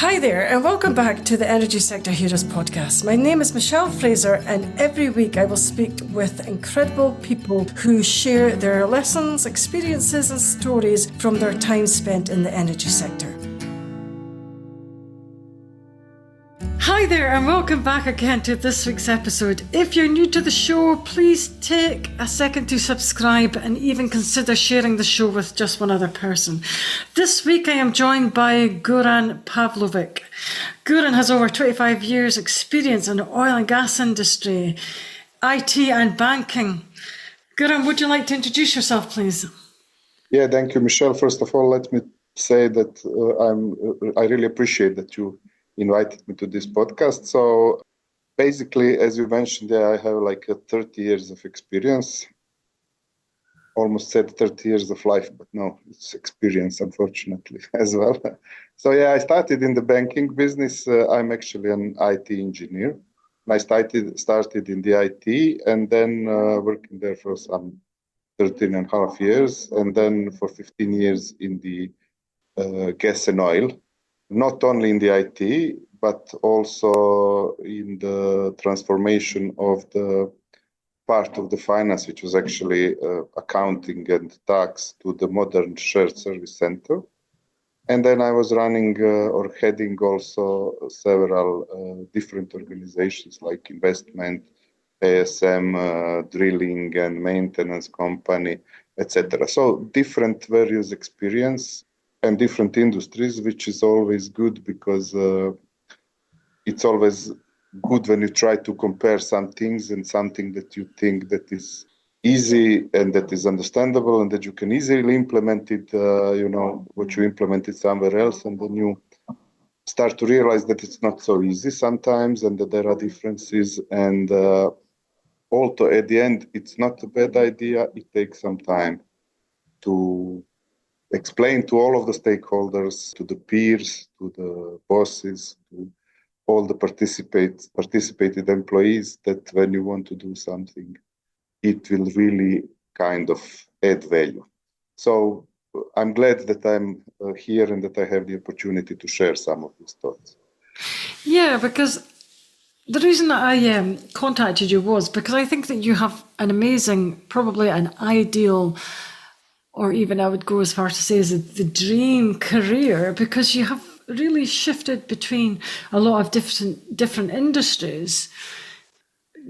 Hi there, and welcome back to the Energy Sector Heroes podcast. My name is Michelle Fraser, and every week I will speak with incredible people who share their lessons, experiences, and stories from their time spent in the energy sector. Hi there, and welcome back again to this week's episode. If you're new to the show, please take a second to subscribe and even consider sharing the show with just one other person. This week I am joined by Goran Pavlović. Goran has over 25 years experience in the oil and gas industry, IT and banking. Goran, would you like to introduce yourself, please? Yeah, thank you, Michelle. First of all, let me say that I really appreciate that you invited me to this podcast. So basically, as you mentioned, I have like 30 years of experience. Almost said 30 years of life, but no, it's experience, unfortunately, as well. So I started in the banking business. I'm actually an IT engineer. I started in the IT and then working there for some 13 and a half years, and then for 15 years in the gas and oil. Not only in the IT, but also in the transformation of the part of the finance, which was actually accounting and tax, to the modern shared service center. And then I was running or heading also several different organizations like investment, ASM, drilling and maintenance company, etc. So different various experience and different industries, which is always good because it's always good when you try to compare some things and something that you think that is easy and that is understandable and that you can easily implement it, what you implemented somewhere else, and then you start to realize that it's not so easy sometimes and that there are differences. And also at the end, it's not a bad idea. It takes some time to explain to all of the stakeholders, to the peers, to the bosses, to all the participated employees, that when you want to do something, it will really kind of add value. So I'm glad that I'm here and that I have the opportunity to share some of these thoughts. Yeah, because the reason that I contacted you was because I think that you have an amazing, probably an ideal, or even I would go as far to say is the dream career, because you have really shifted between a lot of different industries.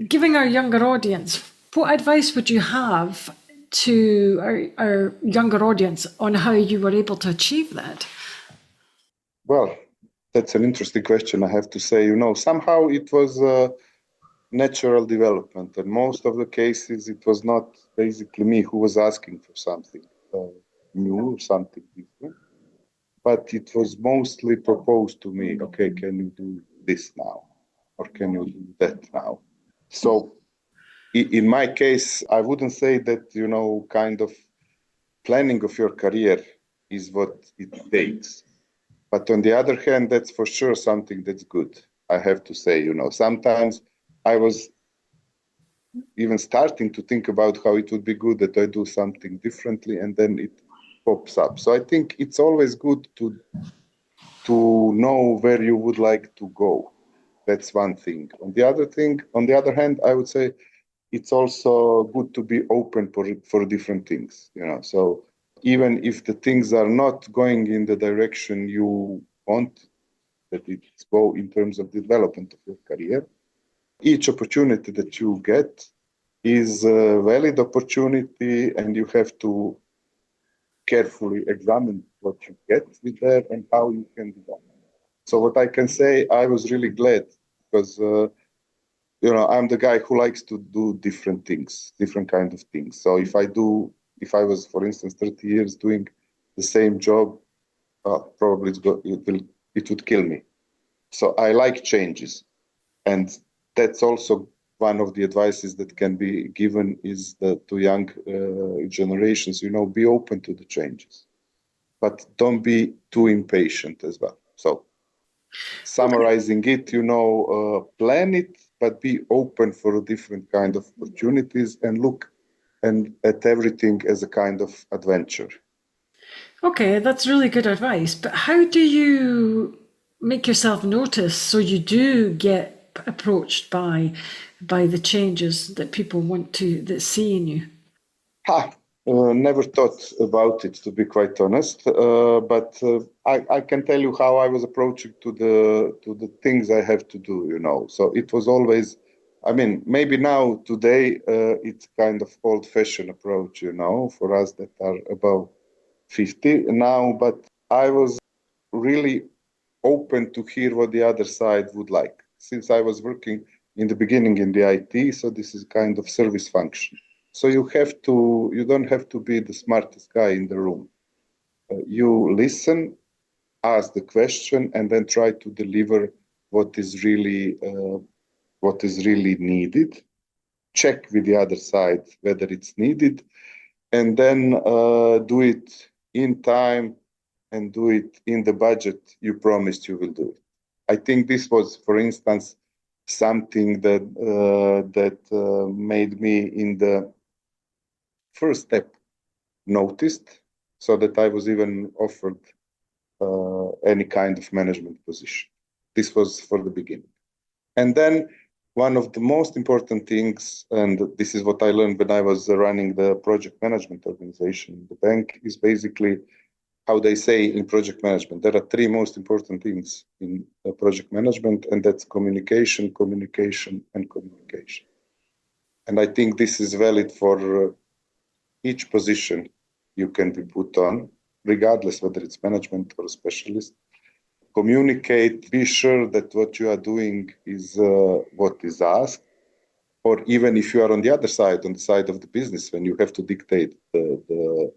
Giving our younger audience, what advice would you have to our younger audience on how you were able to achieve that? Well, that's an interesting question, I have to say. Somehow it was natural development. And most of the cases, it was not basically me who was asking for something new, something different. But it was mostly proposed to me, okay, can you do this now? Or can you do that now? So in my case, I wouldn't say that, kind of planning of your career is what it takes. But on the other hand, that's for sure something that's good. I have to say, sometimes I was even starting to think about how it would be good that I do something differently, and then it pops up. So I think it's always good to know where you would like to go. That's one thing. On the other hand, I would say it's also good to be open for different things. So even if the things are not going in the direction you want that it go in terms of development of your career, each opportunity that you get is a valid opportunity, and you have to carefully examine what you get with that and how you can develop. So what I can say, I was really glad because, I'm the guy who likes to do different things, different kind of things. So if I was, for instance, 30 years doing the same job, probably it would kill me. So I like changes. And that's also one of the advices that can be given is that to young generations, be open to the changes, but don't be too impatient as well. So summarizing it, plan it, but be open for different kind of opportunities and look at everything as a kind of adventure. Okay, that's really good advice. But how do you make yourself notice so you do get approached by the changes that people want to that see in you? Ha, never thought about it, to be quite honest. But I can tell you how I was approaching to the things I have to do. So it was always. I mean, maybe now today it's kind of old-fashioned approach. For us that are above 50 now. But I was really open to hear what the other side would like. Since I was working in the beginning in the IT, so this is kind of service function. So you don't have to be the smartest guy in the room. You listen, ask the question, and then try to deliver what is really needed. Check with the other side whether it's needed, and then do it in time and do it in the budget you promised you will do it. I think this was, for instance, something that made me in the first step noticed, so that I was even offered any kind of management position. This was for the beginning. And then one of the most important things, and this is what I learned when I was running the project management organization in the bank, is basically how they say in project management. There are three most important things in project management, and that's communication, communication, and communication. And I think this is valid for each position you can be put on, regardless whether it's management or specialist. Communicate, be sure that what you are doing is what is asked, or even if you are on the other side, on the side of the business, when you have to dictate the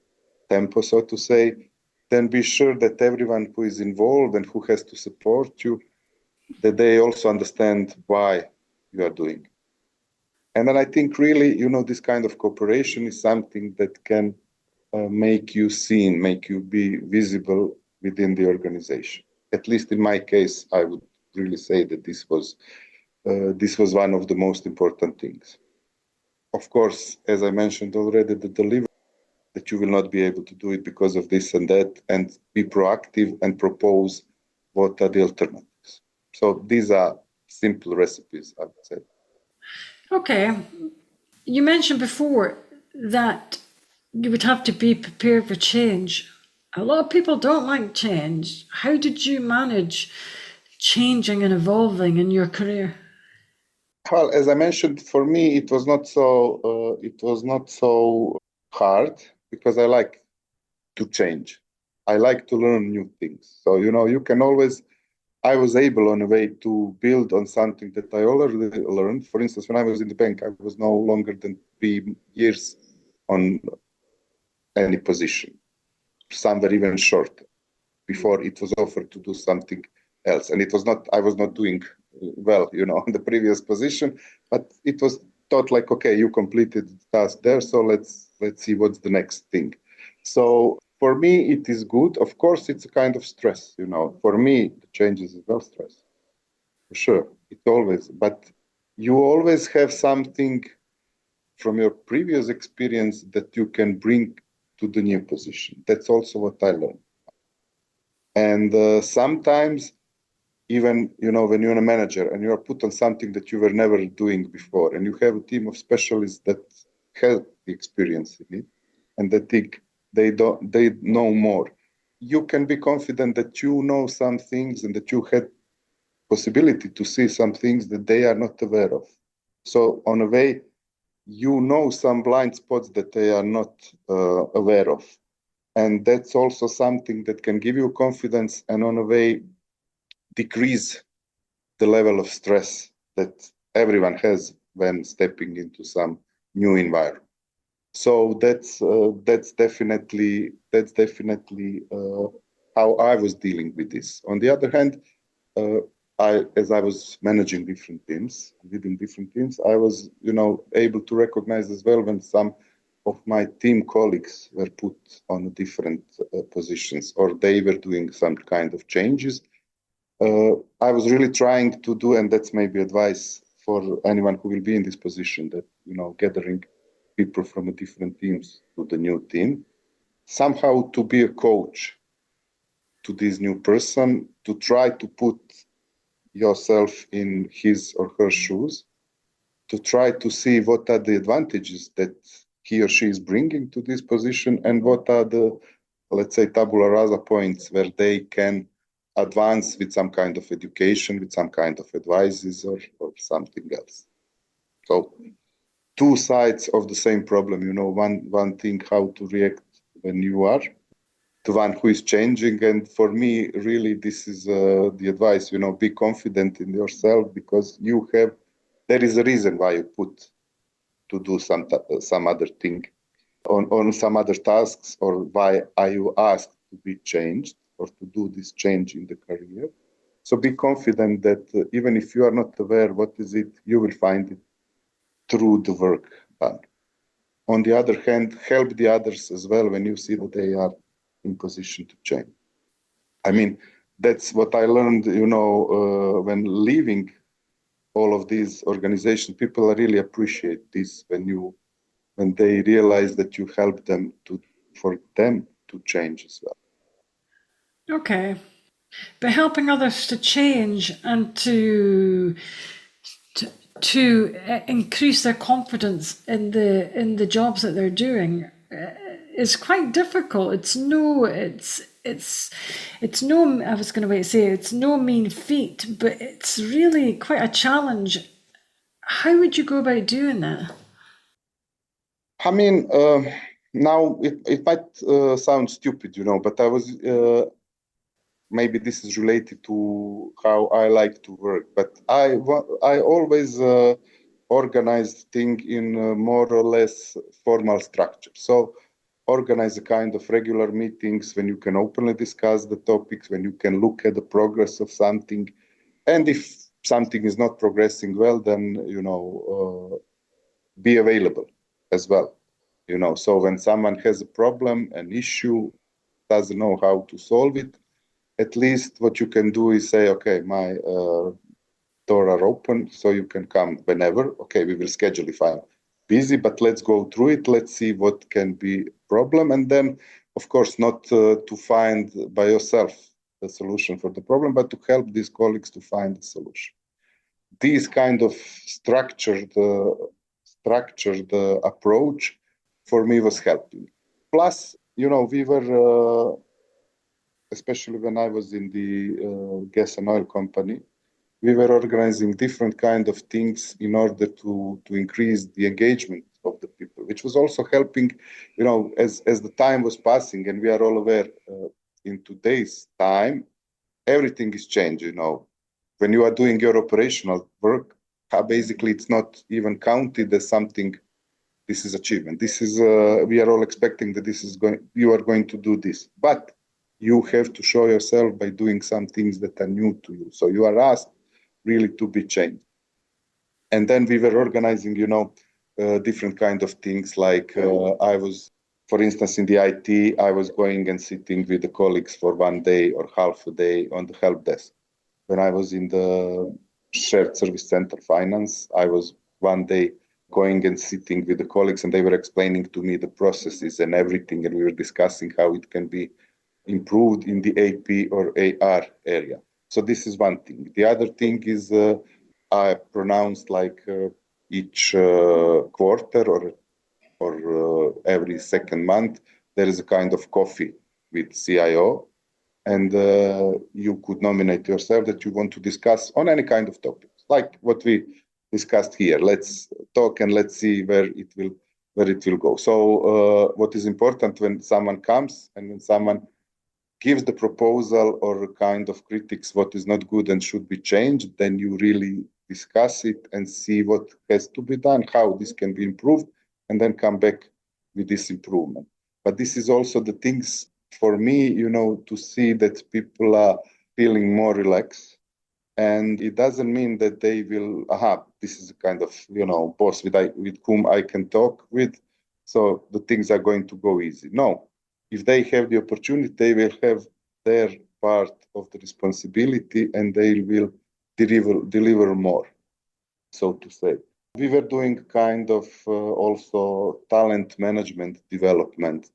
tempo, so to say, then be sure that everyone who is involved and who has to support you, that they also understand why you are doing. And then I think really, this kind of cooperation is something that can make you seen, make you be visible within the organization. At least in my case, I would really say that this was one of the most important things. Of course, as I mentioned already, the delivery, that you will not be able to do it because of this and that, and be proactive and propose what are the alternatives. So these are simple recipes, I would say. Okay. You mentioned before that you would have to be prepared for change. A lot of people don't like change. How did you manage changing and evolving in your career? Well, as I mentioned, for me, it was not so hard because I like to change. I like to learn new things. So, you can always, I was able on a way to build on something that I already learned. For instance, when I was in the bank, I was no longer than 3 years on any position. Some were even short before it was offered to do something else. And I was not doing well, on the previous position, but it was thought like, okay, you completed the task there, so let's see what's the next thing. So for me, it is good. Of course, it's a kind of stress, For me, the changes is well stress, for sure. It always, but you always have something from your previous experience that you can bring to the new position. That's also what I learned. And sometimes, even when you're a manager and you're put on something that you were never doing before, and you have a team of specialists that have the experience in it, and they know more, you can be confident that you know some things and that you had possibility to see some things that they are not aware of. So on a way, you know some blind spots that they are not aware of. And that's also something that can give you confidence and on a way decrease the level of stress that everyone has when stepping into some new environment. So that's definitely how I was dealing with this. On the other hand, as I was managing different teams, leading different teams, I was able to recognize as well when some of my team colleagues were put on different positions or they were doing some kind of changes. I was really trying to do, and that's maybe advice for anyone who will be in this position, that gathering people from different teams to the new team, somehow to be a coach to this new person, to try to put yourself in his or her shoes, to try to see what are the advantages that he or she is bringing to this position, and what are the, let's say, tabula rasa points where they can advance with some kind of education, with some kind of advices, or something else. So two sides of the same problem, one thing how to react when you are the one who is changing. And for me, really, this is the advice, be confident in yourself, because there is a reason why you put to do some other thing on some other tasks, or why are you asked to be changed or to do this change in the career. So be confident that even if you are not aware what is it, you will find it through the work done. On the other hand, help the others as well when you see that they are in position to change. I mean, that's what I learned, when leaving all of these organizations. People really appreciate this when they realize that you help them for them to change as well. Okay. But helping others to change and to increase their confidence in the jobs that they're doing is quite difficult. It's no I was going to say it's no mean feat, but it's really quite a challenge. How would you go about doing that? I mean, now it might sound stupid, but I was maybe this is related to how I like to work, but I always organize things in more or less formal structure. So organize a kind of regular meetings when you can openly discuss the topics, when you can look at the progress of something, and if something is not progressing well, then be available as well. So when someone has a problem, an issue, doesn't know how to solve it, at least what you can do is say, okay, my door are open, so you can come whenever. Okay, we will schedule if I'm busy, but let's go through it. Let's see what can be problem. And then, of course, not to find by yourself the solution for the problem, but to help these colleagues to find the solution. These kind of structured approach for me was helping. Plus, we were, especially when I was in the gas and oil company, we were organizing different kind of things in order to increase the engagement of the people, which was also helping, as the time was passing, and we are all aware in today's time, everything is changed, When you are doing your operational work, basically it's not even counted as something, this is achievement. This is, we are all expecting that you are going to do this. But you have to show yourself by doing some things that are new to you. So you are asked really to be changed. And then we were organizing, different kind of things. Like I was, for instance, in the IT, I was going and sitting with the colleagues for 1 day or half a day on the help desk. When I was in the shared service center finance, I was 1 day going and sitting with the colleagues, and they were explaining to me the processes and everything, and we were discussing how it can be improved in the AP or AR area. So this is one thing. The other thing is I pronounced like each quarter or every second month, there is a kind of coffee with CIO, and you could nominate yourself that you want to discuss on any kind of topics, like what we discussed here. Let's talk and let's see where it will go. So what is important when someone comes and when someone gives the proposal or kind of critiques what is not good and should be changed, then you really discuss it and see what has to be done, how this can be improved, and then come back with this improvement. But this is also the things for me, to see that people are feeling more relaxed. And it doesn't mean that they will, this is a kind of, boss with whom I can talk with, so the things are going to go easy. No, if they have the opportunity, they will have their part of the responsibility and they will deliver more, so to say. We were doing kind of also talent management development,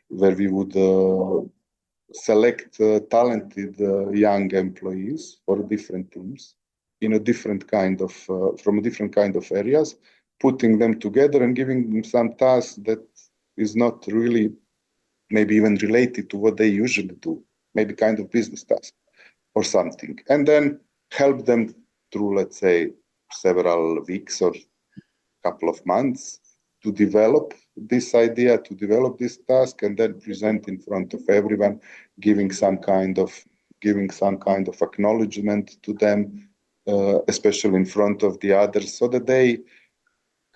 where we would select talented young employees for different teams in a different kind of from a different kind of areas, putting them together and giving them some tasks that is not really maybe even related to what they usually do, maybe kind of business task or something, and then help them through, let's say, several weeks or couple of months to develop this idea, to develop this task, and then present in front of everyone, giving some kind of acknowledgement to them, especially in front of the others, so that they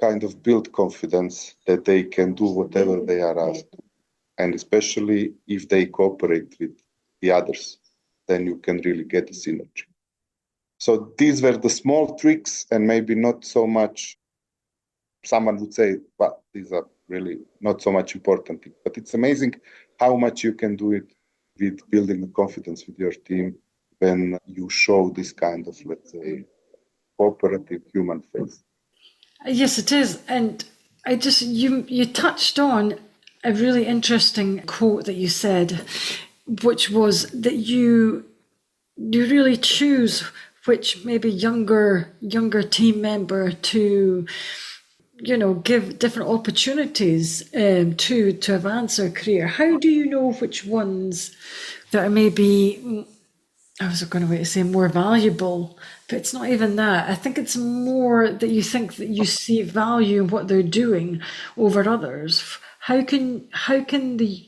kind of build confidence that they can do whatever they are asked to. And especially if they cooperate with the others, then you can really get a synergy. So these were the small tricks, and maybe not so much. Someone would say, well, these are really not so much important things, but it's amazing how much you can do it with building the confidence with your team when you show this kind of, let's say, cooperative human face. Yes, it is. And you touched on a really interesting quote that you said, which was that you really choose which maybe younger team member to give different opportunities to advance their career. How do you know which ones that are maybe, I was going to say more valuable, but it's not even that. I think it's more that you think that you see value in what they're doing over others. How can the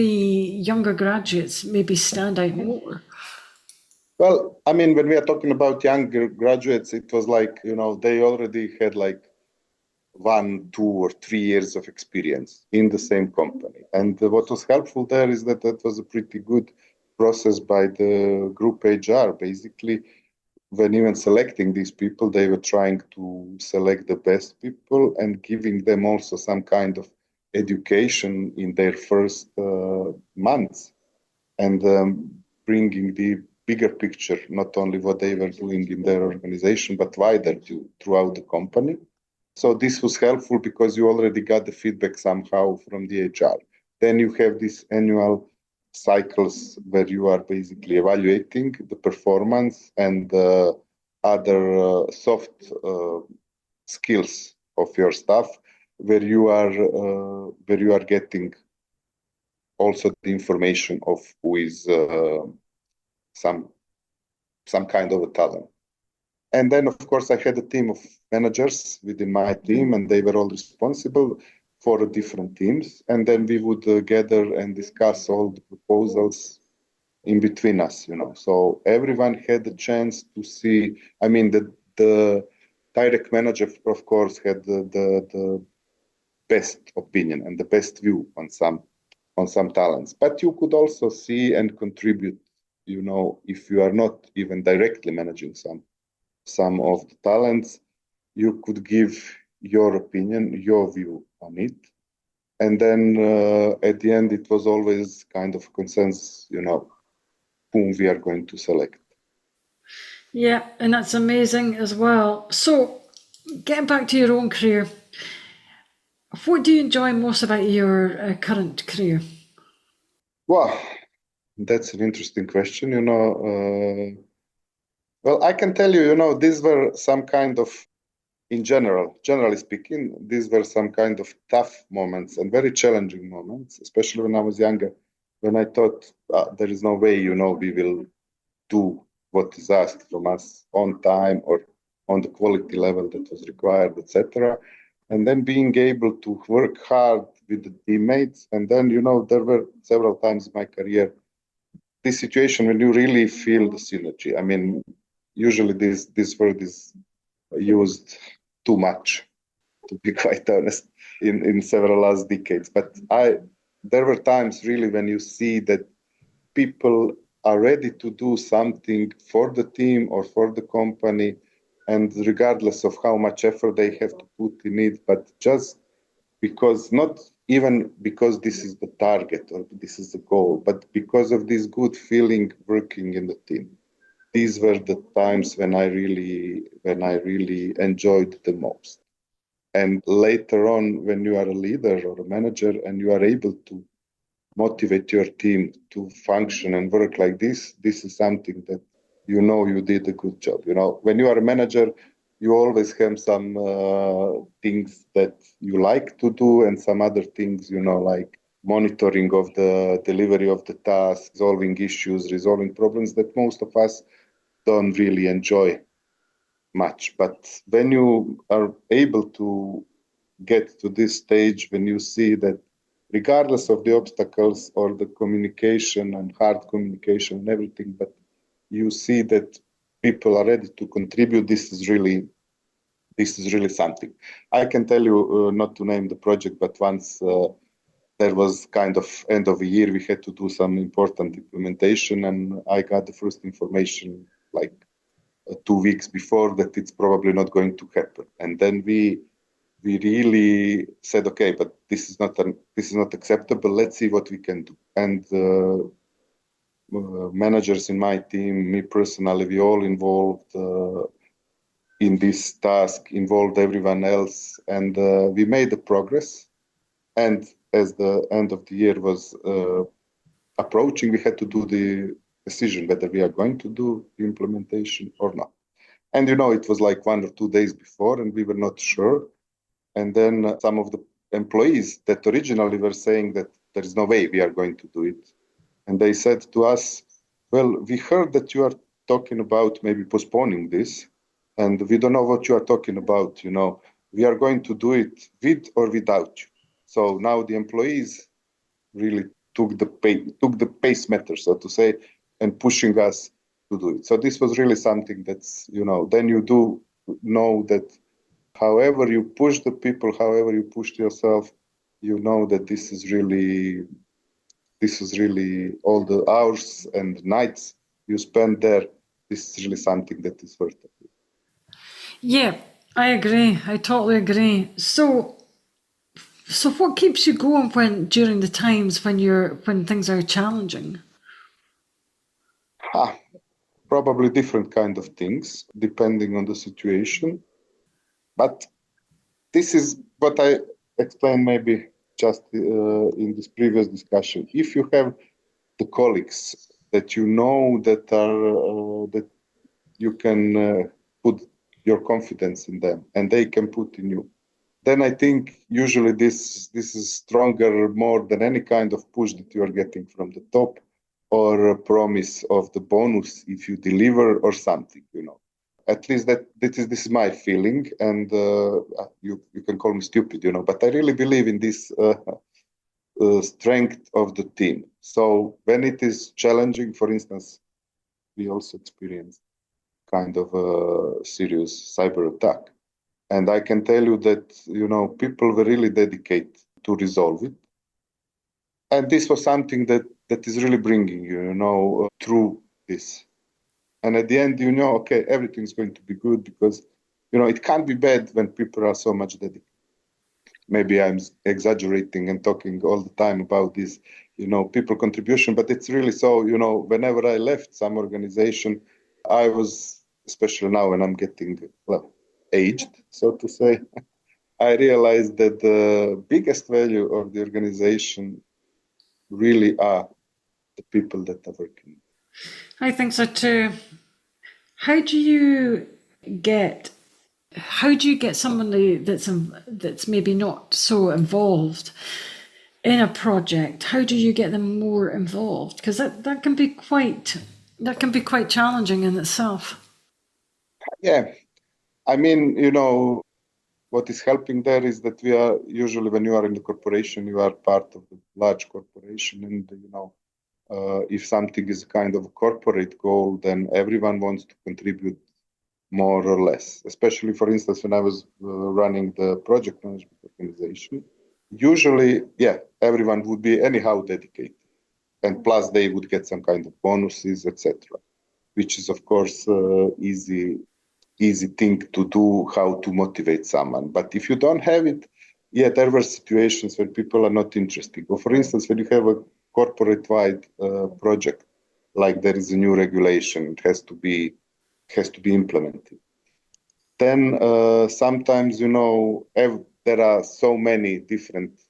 younger graduates maybe stand out more? Well, I mean, when we are talking about younger graduates, it was like, they already had like 1, 2, or 3 years of experience in the same company. And what was helpful there is that was a pretty good process by the group HR. Basically, when even selecting these people, they were trying to select the best people and giving them also some kind of education in their first months, and bringing the bigger picture, not only what they were doing in their organization, but wider throughout the company. So this was helpful because you already got the feedback somehow from the HR. Then you have these annual cycles where you are basically evaluating the performance and other soft skills of your staff, where you are getting also the information of who is some kind of a talent. And then, of course, I had a team of managers within my team, and they were all responsible for different teams. And then we would gather and discuss all the proposals in between us, So everyone had the chance to see. I mean, the direct manager, of course, had the best opinion and the best view on some talents. But you could also see and contribute, if you are not even directly managing some of the talents, you could give your opinion, your view on it. And then at the end, it was always kind of consensus, whom we are going to select. Yeah, and that's amazing as well. So, getting back to your own career, what do you enjoy most about your current career? Well, that's an interesting question, well, I can tell you, these were some kind of, generally speaking, these were some kind of tough moments and very challenging moments, especially when I was younger, when I thought there is no way, we will do what is asked from us on time or on the quality level that was required, etc. And then being able to work hard with the teammates. And then, there were several times in my career this situation when you really feel the synergy. I mean, usually this word is used too much, to be quite honest, in several last decades. But there were times really when you see that people are ready to do something for the team or for the company, and regardless of how much effort they have to put in it, but just because, not even because this is the target or this is the goal, but because of this good feeling working in the team. These were the times when I really enjoyed the most. And later on, when you are a leader or a manager and you are able to motivate your team to function and work like this is something that you did a good job. When you are a manager, you always have some things that you like to do and some other things, like monitoring of the delivery of the task, solving issues, resolving problems that most of us don't really enjoy much. But when you are able to get to this stage, when you see that regardless of the obstacles or the communication and hard communication and everything, but you see that people are ready to contribute, this is really something. I can tell you, not to name the project, but once there was kind of end of the year, we had to do some important implementation, and I got the first information like 2 weeks before that it's probably not going to happen. And then we really said, okay, but this is not acceptable. Let's see what we can do. And managers in my team, me personally, we all involved in this task, involved everyone else, and we made the progress. And as the end of the year was approaching, we had to do the decision whether we are going to do the implementation or not. And it was like 1 or 2 days before, and we were not sure. And then some of the employees that originally were saying that there is no way we are going to do it. And they said to us, well, we heard that you are talking about maybe postponing this, and we don't know what you are talking about. We are going to do it with or without you. So now the employees really took the pace meter, so to say, and pushing us to do it. So this was really something that's, then you do know that however you push the people, however you push yourself, that this is really all the hours and nights you spend there. This is really something that is worth it. Yeah, I agree. I totally agree. So what keeps you going during the times when things are challenging? Ah, probably different kind of things depending on the situation. But this is what I explained maybe just in this previous discussion. If you have the colleagues that that you can put your confidence in them and they can put in you, then I think usually this is stronger more than any kind of push that you are getting from the top or a promise of the bonus if you deliver or something. At least this is my feeling, and you can call me stupid, but I really believe in this strength of the team. So when it is challenging, for instance, we also experienced kind of a serious cyber attack. And I can tell you that, people were really dedicated to resolve it. And this was something that is really bringing through this. And at the end, okay, everything's going to be good because, it can't be bad when people are so much dedicated. Maybe I'm exaggerating and talking all the time about this, people contribution, but it's really so, whenever I left some organization, I was, especially now when I'm getting, well, aged, so to say, I realized that the biggest value of the organization really are the people that are working. I think so too. How do you get how do you get somebody that's maybe not so involved in a project? How do you get them more involved? Because that can be quite challenging in itself. Yeah, I mean, what is helping there is that we are usually, when you are in the corporation, you are part of the large corporation, and if something is kind of a corporate goal, then everyone wants to contribute more or less. Especially, for instance, when I was running the project management organization, usually, yeah, everyone would be anyhow dedicated, and plus they would get some kind of bonuses, etc., which is of course easy thing to do, how to motivate someone. But if you don't have it, yeah, there were situations where people are not interested. Or for instance, when you have a corporate-wide project, like there is a new regulation, it has to be implemented. Then sometimes, there are so many different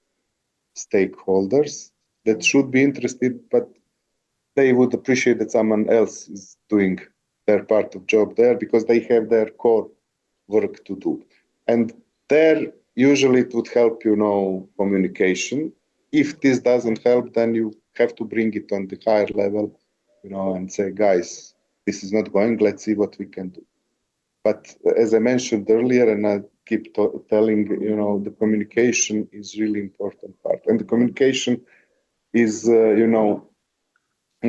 stakeholders that should be interested, but they would appreciate that someone else is doing their part of job there because they have their core work to do. And there, usually it would help, communication. If this doesn't help, then you have to bring it on the higher level, and say, guys, this is not going, let's see what we can do. But as I mentioned earlier, and I keep telling, the communication is really important part. And the communication is,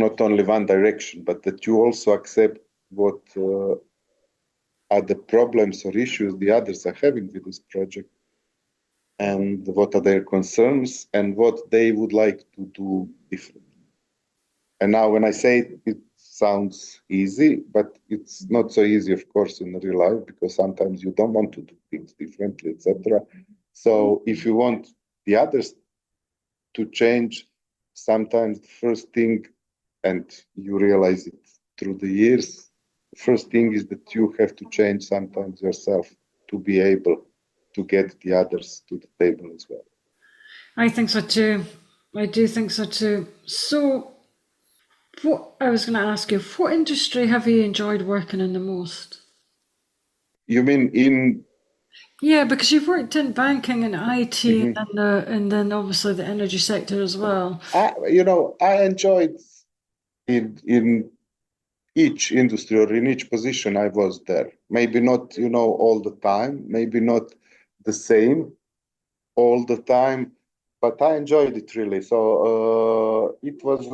not only one direction, but that you also accept what are the problems or issues the others are having with this project, and what are their concerns, and what they would like to do differently. And now when I say it, it sounds easy, but it's not so easy, of course, in real life, because sometimes you don't want to do things differently, etc. So if you want the others to change, sometimes the first thing, and you realize it through the years, the first thing is that you have to change sometimes yourself to be able to get the others to the table as well. I think so too. I do think so too. So, what I was going to ask you, what industry have you enjoyed working in the most? You mean in? Yeah, because you've worked in banking and IT, and then obviously the energy sector as well. I enjoyed in each industry or in each position I was there. Maybe not, all the time, maybe not the same all the time, but I enjoyed it really. So it was,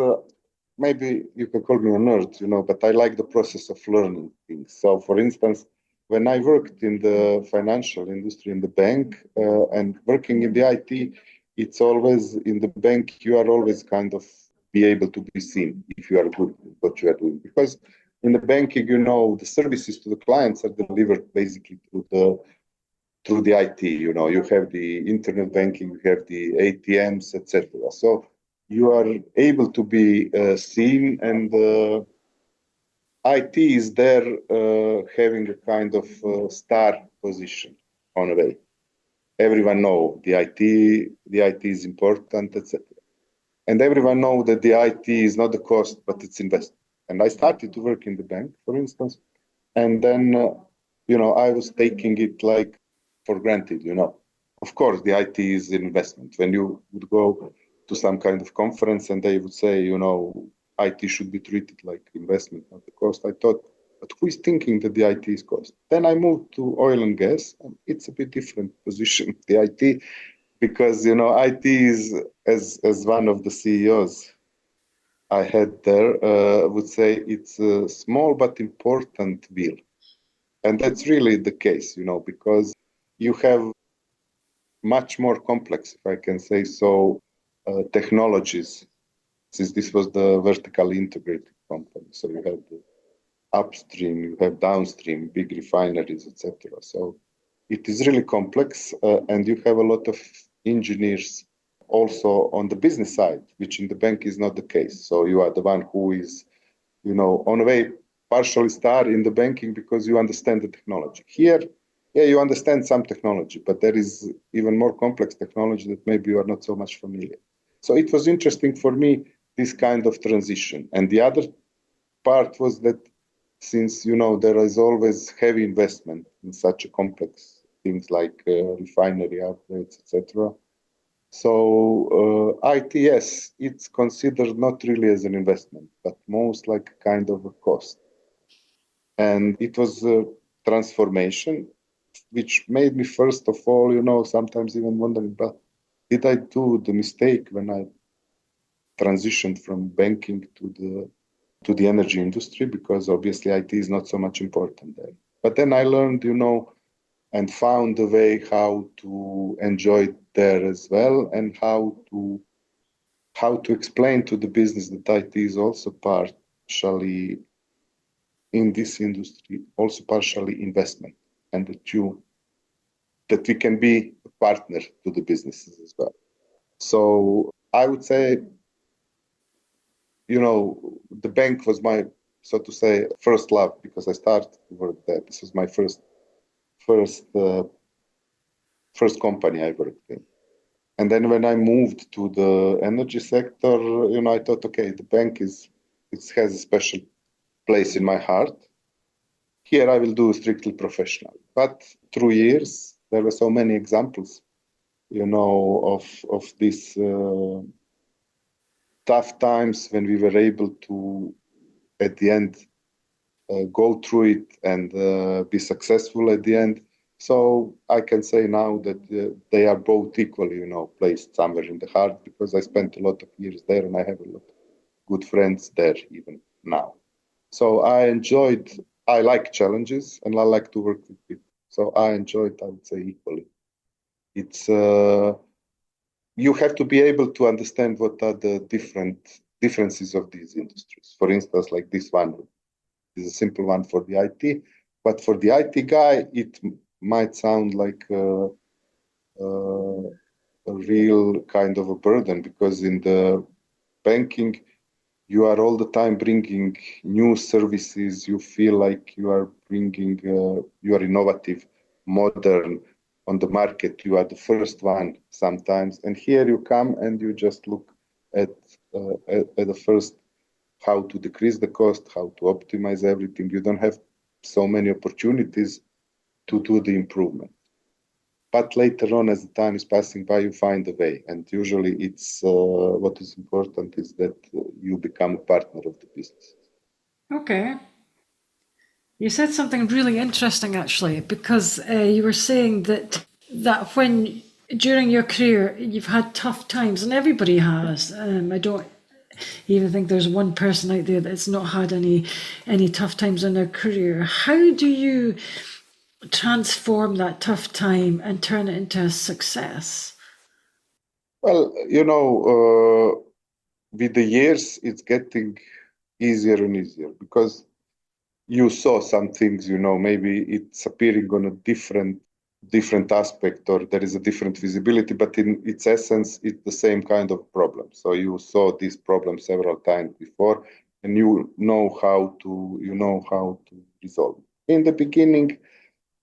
maybe you can call me a nerd, but I like the process of learning things. So for instance, when I worked in the financial industry in the bank and working in the IT, it's always in the bank, you are always kind of be able to be seen if you are good at what you are doing. Because in the banking, the services to the clients are delivered basically through the IT. You have the internet banking, you have the ATMs, etc. So you are able to be seen, and IT is there having a kind of star position on a way. Everyone know the IT is important, etc. And everyone know that the IT is not the cost, but it's investment. And I started to work in the bank, for instance, and then I was taking it like for granted. Of course the IT is an investment. When you would go to some kind of conference and they would say, IT should be treated like investment, not the cost, I thought, but who is thinking that the IT is cost? Then I moved to oil and gas, and it's a bit different position, the IT, because IT is, as one of the CEOs I had there would say, it's a small but important wheel. And that's really the case, because you have much more complex, if I can say so, technologies, since this was the vertically integrated company. So you have the upstream, you have downstream, big refineries, etc. So it is really complex, and you have a lot of engineers also on the business side, which in the bank is not the case. So you are the one who is, on a way, partially star in the banking because you understand the technology. Here, yeah, you understand some technology, but there is even more complex technology that maybe you are not so much familiar. So it was interesting for me, this kind of transition. And the other part was that since, there is always heavy investment in such a complex things like refinery upgrades, etc. So ITS, it's considered not really as an investment, but most like a kind of a cost. And it was a transformation, which made me, first of all, sometimes even wondering, but did I do the mistake when I transitioned from banking to the energy industry? Because obviously IT is not so much important there. But then I learned, and found a way how to enjoy it there as well, and how to explain to the business that IT is also partially in this industry, also partially investment, and that we can be a partner to the businesses as well. So I would say, the bank was my, so to say, first love, because I started to work there. This was my first company I worked in. And then when I moved to the energy sector, I thought, okay, the bank it has a special place in my heart. Here I will do strictly professional. But through years, there were so many examples, of these tough times when we were able to, at the end, go through it and be successful at the end. So I can say now that they are both equally, placed somewhere in the heart because I spent a lot of years there and I have a lot of good friends there even now. So I like challenges and I like to work with people. So I enjoyed, I would say, equally. It's you have to be able to understand what are the differences of these industries. For instance, like this one is a simple one for the IT, but for the IT guy, it might sound like a real kind of a burden because in the banking, you are all the time bringing new services. You feel like you are bringing, you are innovative, modern on the market. You are the first one sometimes. And here you come and you just look at, at the first how to decrease the cost, how to optimize everything. You don't have so many opportunities to do the improvement. But later on, as the time is passing by, you find a way. And usually, it's what is important is that you become a partner of the business. Okay. You said something really interesting actually, because you were saying that when during your career you've had tough times, and everybody has. I don't even think there's one person out there that's not had any tough times in their career. How do you transform that tough time and turn it into a success? Well, with the years, it's getting easier and easier because you saw some things, maybe it's appearing on a different aspect or there is a different visibility, but in its essence, it's the same kind of problem. So you saw this problem several times before, and you know how to resolve it. In the beginning,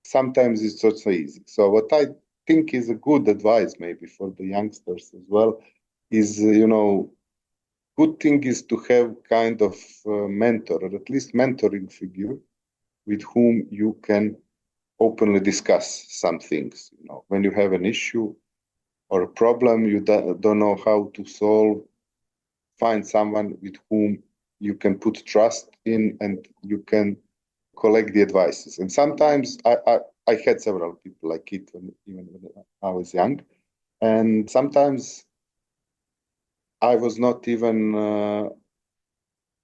sometimes it's not so easy. So what I think is a good advice, maybe for the youngsters as well, is good thing is to have kind of mentor or at least mentoring figure with whom you can openly discuss some things. When you have an issue or a problem you don't know how to solve, find someone with whom you can put trust in and you can collect the advices. And sometimes I had several people like it even when I was young. And sometimes I was not even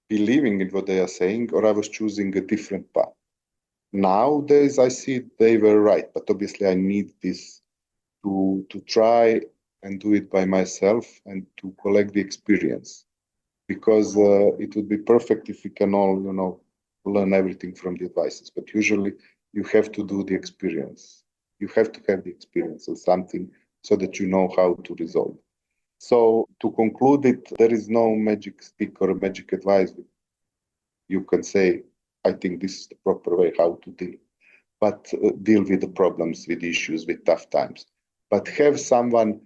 believing in what they are saying, or I was choosing a different path. Nowadays, I see they were right, but obviously, I need this to try and do it by myself and to collect the experience, because it would be perfect if we can all, learn everything from the advices. But usually, you have to do the experience. You have to have the experience of something so that you know how to resolve. So to conclude it, there is no magic stick or a magic advice. You can say, I think this is the proper way how to deal. But deal with the problems, with issues, with tough times. But have someone,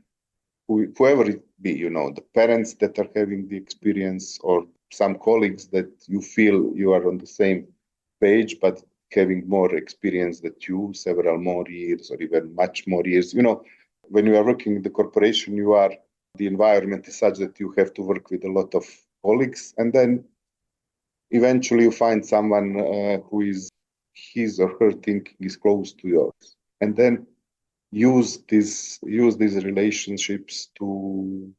whoever it be, the parents that are having the experience or some colleagues that you feel you are on the same page, but having more experience than you, several more years or even much more years. When you are working in the corporation, the environment is such that you have to work with a lot of colleagues, and then eventually you find someone who is his or her thinking is close to yours, and then use these relationships to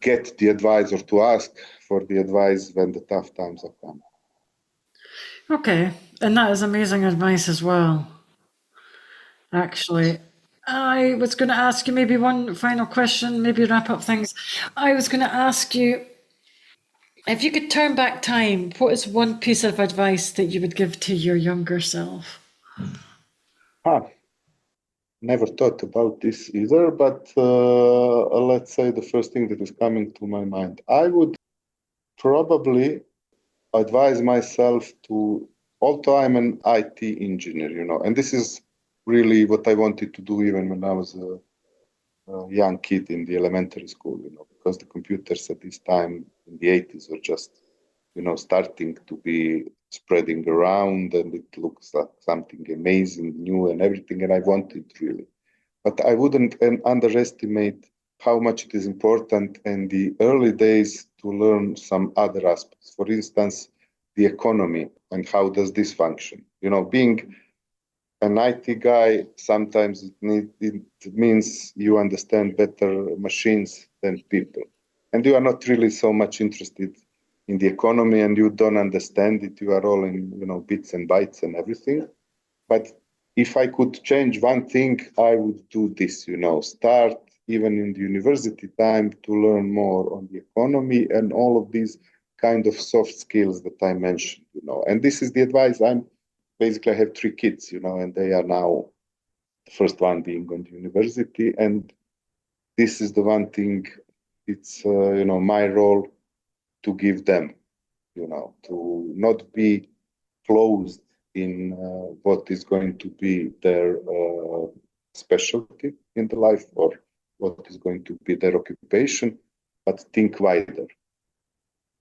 get the advice or to ask for the advice when the tough times are coming. Okay, and that is amazing advice as well, actually. I was going to ask you maybe one final question, maybe wrap up things. I was going to ask you if you could turn back time, what is one piece of advice that you would give to your younger self? Ah, never thought about this either, but let's say the first thing that is coming to my mind. I would probably advise myself to, although I'm an IT engineer, and this is really what I wanted to do even when I was a young kid in the elementary school, because the computers at this time in the 80s were just, starting to be spreading around, and it looks like something amazing, new and everything, and I wanted really. But I wouldn't underestimate how much it is important in the early days to learn some other aspects. For instance, the economy and how does this function. Being an IT guy, sometimes it means you understand better machines than people. And you are not really so much interested in the economy, and you don't understand it. You are all in, bits and bytes and everything. But if I could change one thing, I would do this, start even in the university time to learn more on the economy and all of these kind of soft skills that I mentioned, And this is the advice I have 3 kids, and they are now the first one being on the university. And this is the one thing, it's, my role to give them, to not be closed in what is going to be their specialty in the life or what is going to be their occupation, but think wider.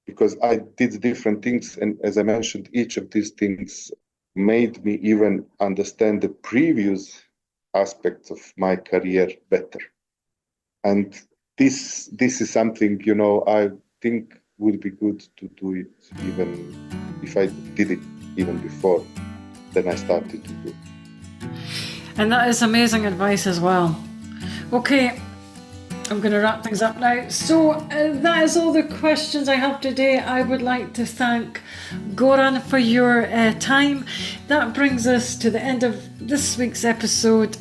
Because I did different things, and as I mentioned, each of these things made me even understand the previous aspects of my career better. And this is something, I think would be good to do it even if I did it even before than I started to do. And that is amazing advice as well. Okay, I'm going to wrap things up now. So that is all the questions I have today. I would like to thank Goran for your time. That brings us to the end of this week's episode.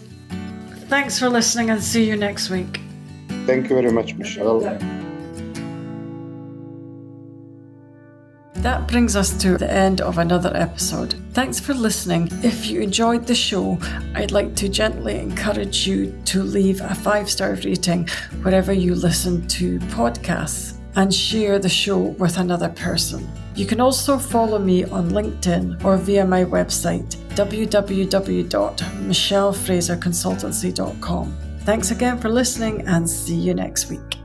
Thanks for listening, and see you next week. Thank you very much, Michelle. That brings us to the end of another episode. Thanks for listening. If you enjoyed the show, I'd like to gently encourage you to leave a 5-star rating wherever you listen to podcasts and share the show with another person. You can also follow me on LinkedIn or via my website, www.michellefraserconsultancy.com. Thanks again for listening, and see you next week.